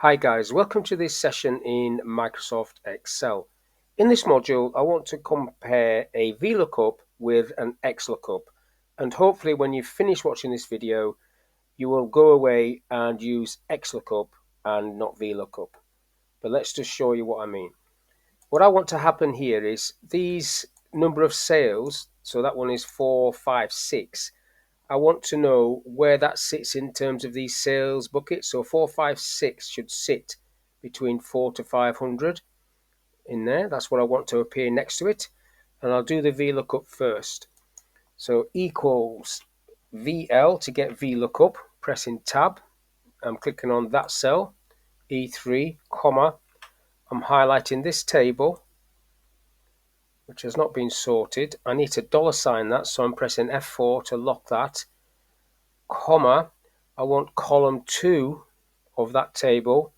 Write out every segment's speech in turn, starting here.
Hi guys, welcome to this session in Microsoft Excel. In this module, I want to compare a VLOOKUP with an XLOOKUP, and hopefully when you finish watching this video, you will go away and use XLOOKUP and not VLOOKUP. But let's just show you what I mean. What I want to happen here is these number of sales, so that one is 4, 5, 6. I want to know where that sits in terms of these sales buckets. So 4, 5, 6 should sit between 4 to 500 in there. That's what I want to appear next to it. And I'll do the VLOOKUP first. So equals VL to get VLOOKUP, pressing tab. I'm clicking on that cell, E3, comma. I'm highlighting this table, which has not been sorted. I need to $ that, so I'm pressing F4 to lock that. Comma, I want column 2 of that table,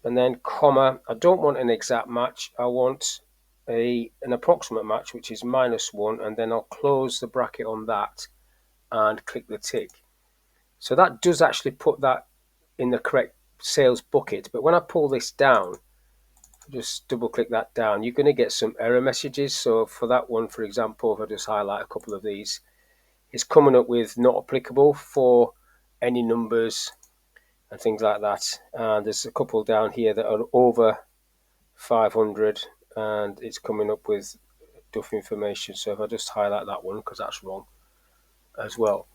and then comma, I don't want an exact match, I want an approximate match, which is -1, and then I'll close the bracket on that and click the tick. So that does actually put that in the correct sales bucket, but when I pull this down, just double click that down, you're going to get some error messages. So for that one, for example, if I just highlight a couple of these, it's coming up with not applicable for any numbers and things like that. And there's a couple down here that are over 500 and it's coming up with duff information. So if I just highlight that one, because that's wrong as well.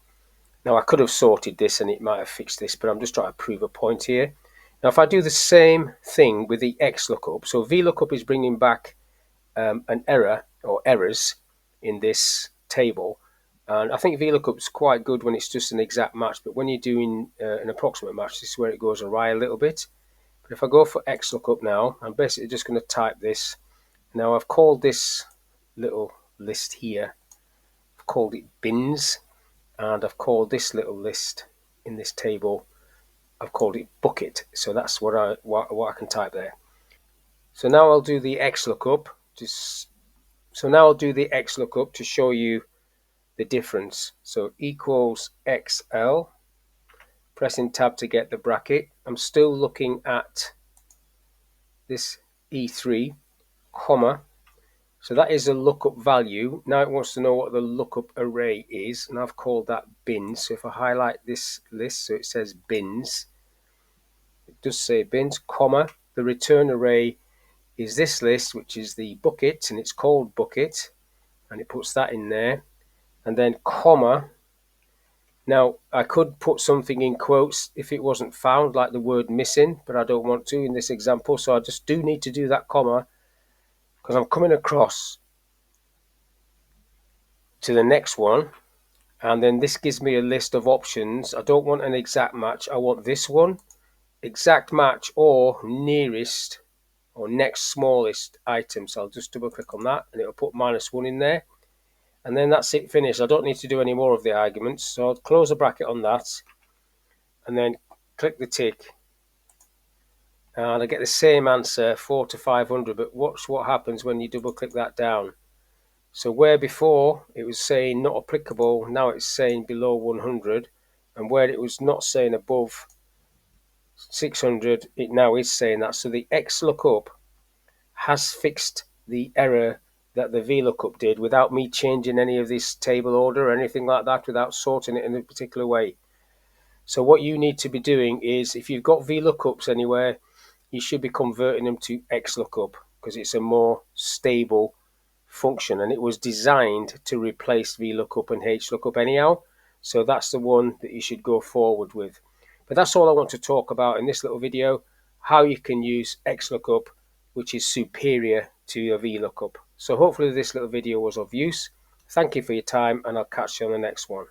Now I could have sorted this and it might have fixed this, but I'm just trying to prove a point here. Now if I do the same thing with the XLOOKUP, so VLOOKUP is bringing back an error or errors in this table. And I think VLOOKUP is quite good when it's just an exact match, but when you're doing an approximate match, this is where it goes awry a little bit. But if I go for XLOOKUP now, I'm basically just going to type this. Now I've called this little list here, I've called it bins, and I've called this little list in this table, I've called it bucket. So that's what I can type there. So now I'll do the XLOOKUP. So now I'll do the XLOOKUP to show you the difference. So equals XL, pressing tab to get the bracket. I'm still looking at this E3, comma. So that is a lookup value. Now it wants to know what the lookup array is, and I've called that bins. So if I highlight this list, so it says bins, it does say bins, comma. The return array is this list, which is the bucket, and it's called bucket, and it puts that in there. And then comma. Now I could put something in quotes if it wasn't found, like the word missing, but I don't want to in this example, so I just do need to do that comma because I'm coming across to the next one, and then this gives me a list of options. I don't want an exact match, I want this one, exact match or nearest or next smallest item. So I'll just double click on that and it'll put -1 in there. And then that's it, finished. I don't need to do any more of the arguments. So I'll close the bracket on that and then click the tick. And I get the same answer, 4 to 500. But watch what happens when you double click that down. So where before it was saying not applicable, now it's saying below 100. And where it was not saying above 600, it now is saying that. So the XLOOKUP has fixed the error that the VLOOKUP did without me changing any of this table order or anything like that, without sorting it in a particular way. So what you need to be doing is, if you've got VLOOKUPs anywhere, you should be converting them to XLOOKUP because it's a more stable function, and it was designed to replace VLOOKUP and HLOOKUP anyhow. So that's the one that you should go forward with. But that's all I want to talk about in this little video, how you can use XLOOKUP, which is superior to your VLOOKUP. So hopefully this little video was of use. Thank you for your time, and I'll catch you on the next one.